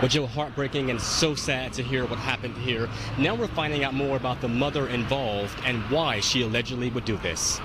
Well, Joe, heartbreaking and so sad to hear what happened here. Now we're finding out more about the mother involved and why she allegedly would do this.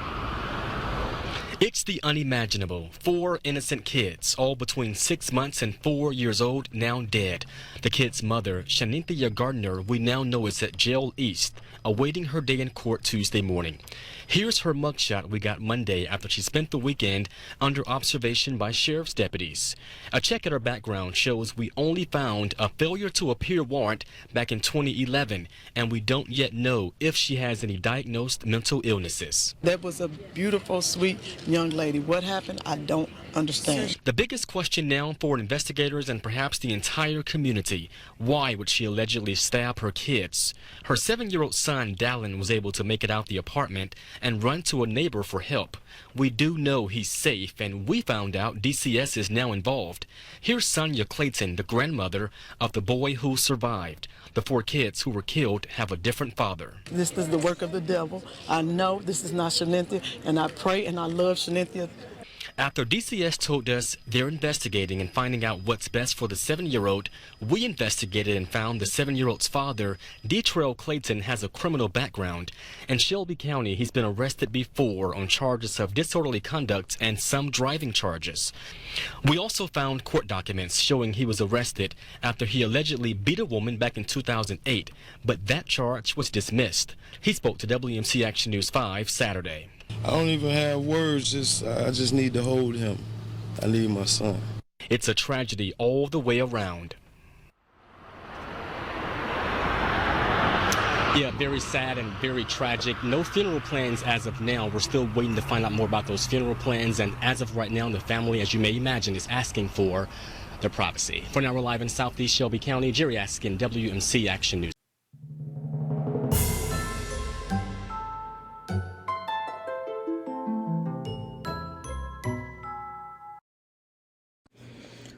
It's the unimaginable. 4 innocent kids, all between 6 months and 4 years old, now dead. The kids' mother, Shanynthia Gardner, we now know is at Jail East, awaiting her day in court Tuesday morning. Here's her mugshot we got Monday after she spent the weekend under observation by sheriff's deputies. A check at her background shows we only found a failure to appear warrant back in 2011, and we don't yet know if she has any diagnosed mental illnesses. That was a beautiful, sweet young lady. What happened? I don't understand. The biggest question now for investigators and perhaps the entire community: why would she allegedly stab her kids? Her 7-year-old son, Dallin, was able to make it out the apartment and run to a neighbor for help. We do know he's safe, and we found out DCS is now involved. Here's Sonia Clayton, the grandmother of the boy who survived. The 4 kids who were killed have a different father. This is the work of the devil. I know this is not Shanynthia, and I pray and I love Shanynthia. After DCS told us they're investigating and finding out what's best for the 7-year-old, we investigated and found the 7-year-old's father, Detrell Clayton, has a criminal background. In Shelby County, he's been arrested before on charges of disorderly conduct and some driving charges. We also found court documents showing he was arrested after he allegedly beat a woman back in 2008, but that charge was dismissed. He spoke to WMC Action News 5 Saturday. I don't even have words, I just need to hold him. I need my son. It's a tragedy all the way around. Yeah, very sad and very tragic. No funeral plans as of now. We're still waiting to find out more about those funeral plans, and as of right now, the family, as you may imagine, is asking for their privacy. For now, we're live in Southeast Shelby County. Jerry Askin, WMC Action News.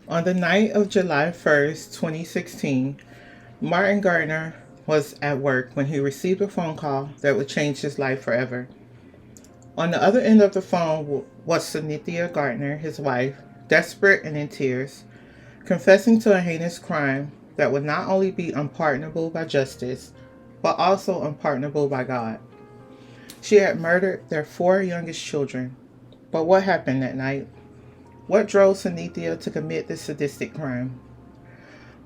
On the night of July 1st, 2016, Martin Gardner was at work when he received a phone call that would change his life forever. On the other end of the phone was Shanynthia Gardner, his wife, desperate and in tears, confessing to a heinous crime that would not only be unpardonable by justice, but also unpardonable by God. She had murdered their 4 youngest children. But what happened that night? What drove Shanynthia to commit this sadistic crime?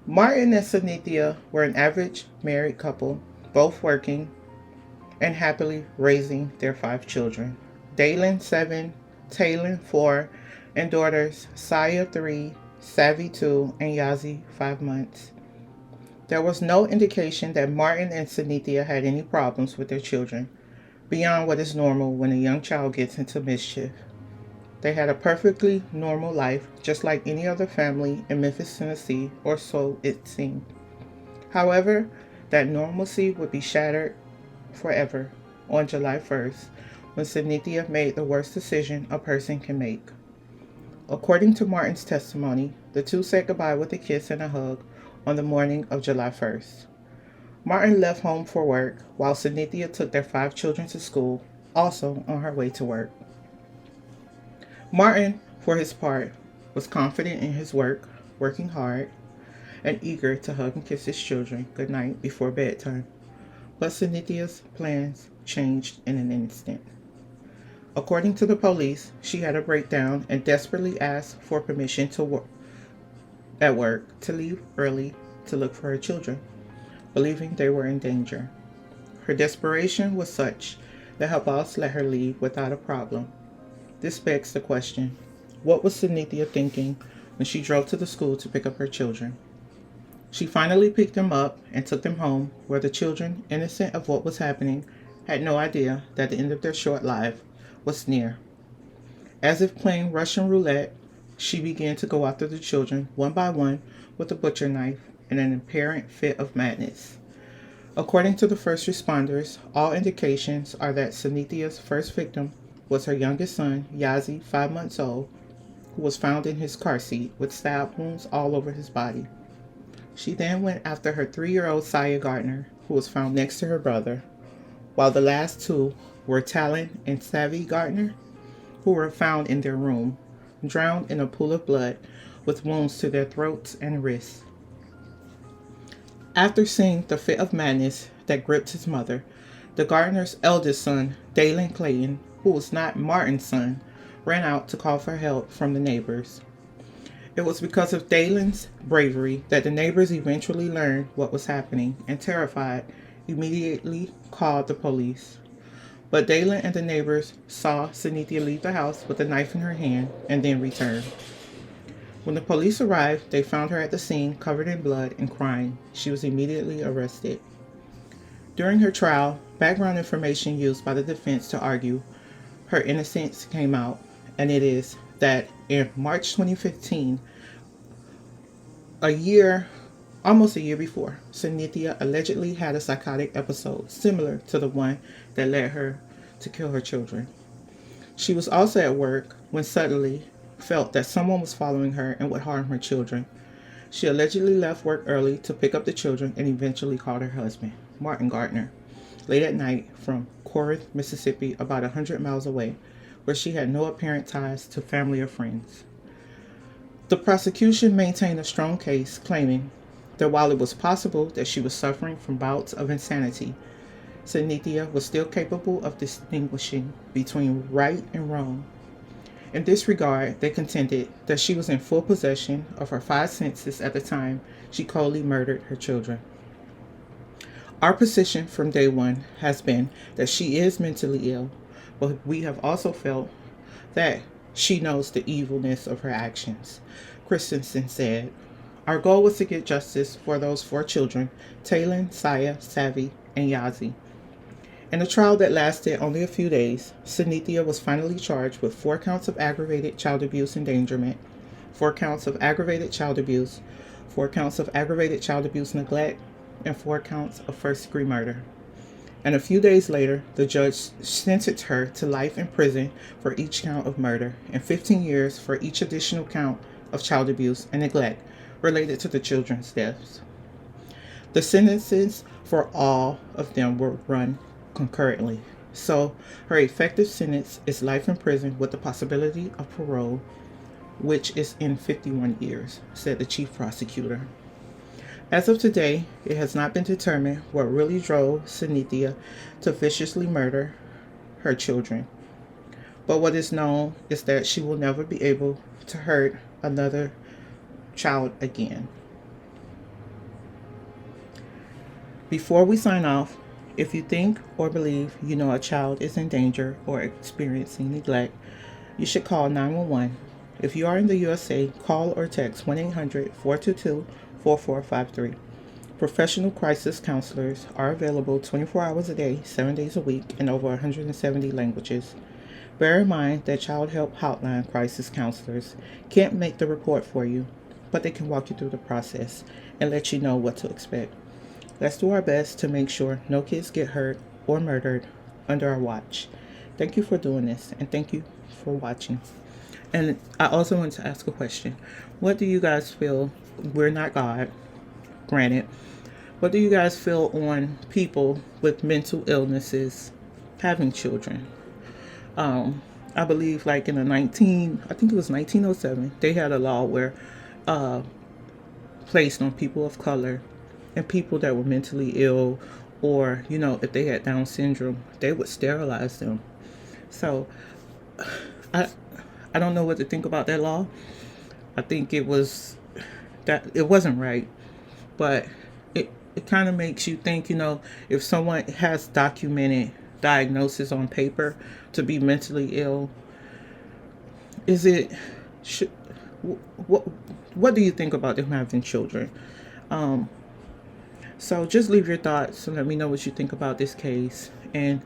Martin and Shanynthia were an average married couple, both working and happily raising their 5 children. Dalen, 7, Taylor, 4, and daughters Saya, 3, Savvy, 2, and Yazi, 5 months. There was no indication that Martin and Shanynthia had any problems with their children, beyond what is normal when a young child gets into mischief. They had a perfectly normal life, just like any other family in Memphis, Tennessee, or so it seemed. However, that normalcy would be shattered forever on July 1st, when Shanynthia made the worst decision a person can make. According to Martin's testimony, the two said goodbye with a kiss and a hug on the morning of July 1st. Martin left home for work, while Shanynthia took their 5 children to school, also on her way to work. Martin, for his part, was confident in his work, working hard, and eager to hug and kiss his children goodnight before bedtime. But Shanynthia's plans changed in an instant. According to the police, she had a breakdown and desperately asked for permission to leave early to look for her children, believing they were in danger. Her desperation was such that her boss let her leave without a problem. This begs the question, what was Shanynthia thinking when she drove to the school to pick up her children? She finally picked them up and took them home, where the children, innocent of what was happening, had no idea that the end of their short life was near. As if playing Russian roulette, she began to go after the children one by one with a butcher knife in an apparent fit of madness. According to the first responders, all indications are that Shanynthia's first victim was her youngest son, Yazi, 5 months old, who was found in his car seat with stab wounds all over his body. She then went after her 3-year-old Saya Gardner, who was found next to her brother, while the last 2 were Talon and Savvy Gardner, who were found in their room, drowned in a pool of blood with wounds to their throats and wrists. After seeing the fit of madness that gripped his mother, the Gardner's eldest son, Dalen Clayton, who was not Martin's son, ran out to call for help from the neighbors. It was because of Dalen's bravery that the neighbors eventually learned what was happening and, terrified, immediately called the police. But Dalen and the neighbors saw Shanynthia leave the house with a knife in her hand and then return. When the police arrived, they found her at the scene covered in blood and crying. She was immediately arrested. During her trial, background information used by the defense to argue her innocence came out, and it is that in March 2015, almost a year before, Shanynthia allegedly had a psychotic episode similar to the one that led her to kill her children. She was also at work when suddenly felt that someone was following her and would harm her children. She allegedly left work early to pick up the children and eventually called her husband, Martin Gardner, late at night from Corinth, Mississippi, about 100 miles away, where she had no apparent ties to family or friends. The prosecution maintained a strong case, claiming that while it was possible that she was suffering from bouts of insanity, Shanynthia was still capable of distinguishing between right and wrong. In this regard, they contended that she was in full possession of her 5 senses at the time she coldly murdered her children. Our position from day one has been that she is mentally ill, but we have also felt that she knows the evilness of her actions. Christensen said, "Our goal was to get justice for those 4 children, Talon, Saya, Savvy, and Yazi." In a trial that lasted only a few days, Shanynthia was finally charged with 4 counts of aggravated child abuse endangerment, 4 counts of aggravated child abuse, 4 counts of aggravated child abuse neglect, and 4 counts of first-degree murder. And a few days later, the judge sentenced her to life in prison for each count of murder and 15 years for each additional count of child abuse and neglect related to the children's deaths. The sentences for all of them were run concurrently, so her effective sentence is life in prison with the possibility of parole, which is in 51 years, said the chief prosecutor. As of today, it has not been determined what really drove Shanynthia to viciously murder her children, but what is known is that she will never be able to hurt another child again. Before we sign off, if you think or believe you know a child is in danger or experiencing neglect, you should call 911. If you are in the USA, call or text 1-800-422-4453. Professional crisis counselors are available 24 hours a day, 7 days a week, in over 170 languages. Bear in mind that Child Help Hotline crisis counselors can't make the report for you, but they can walk you through the process and let you know what to expect. Let's do our best to make sure no kids get hurt or murdered under our watch. Thank you for doing this, and thank you for watching. And I also want to ask a question. What do you guys feel? We're not God, granted. What do you guys feel on people with mental illnesses having children? I believe like in the I think it was 1907, they had a law where placed on people of color and people that were mentally ill, or, you know, if they had Down syndrome, they would sterilize them. So I don't know what to think about that law. I think it wasn't right, but it kind of makes you think, you know, if someone has documented diagnosis on paper to be mentally ill, what do you think about them having children? So just leave your thoughts and let me know what you think about this case, and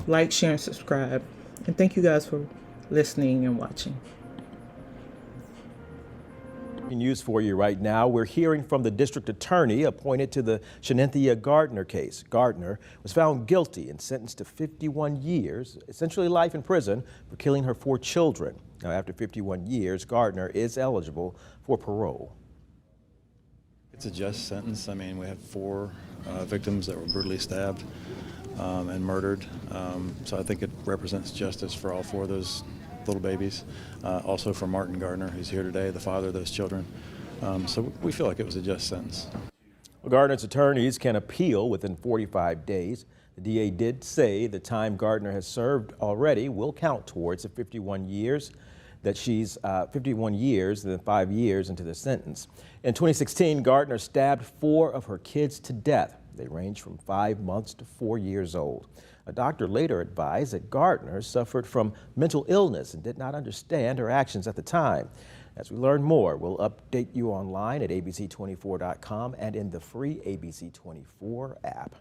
like, share, and subscribe. And thank you guys for listening and watching. News for you right now. We're hearing from the district attorney appointed to the Shanynthia Gardner case. Gardner was found guilty and sentenced to 51 years, essentially life in prison, for killing her 4 children. Now, after 51 years, Gardner is eligible for parole. It's a just sentence. I mean, we have 4 victims that were brutally stabbed and murdered. So I think it represents justice for all 4 of those little babies. Also for Martin Gardner, who's here today, the father of those children. So we feel like it was a just sentence. Gardner's attorneys can appeal within 45 days. The DA did say the time Gardner has served already will count towards the 51 years that she's 51 years and then 5 years into the sentence. In 2016, Gardner stabbed 4 of her kids to death. They range from 5 months to 4 years old. A doctor later advised that Gardner suffered from mental illness and did not understand her actions at the time. As we learn more, we'll update you online at abc24.com and in the free ABC24 app.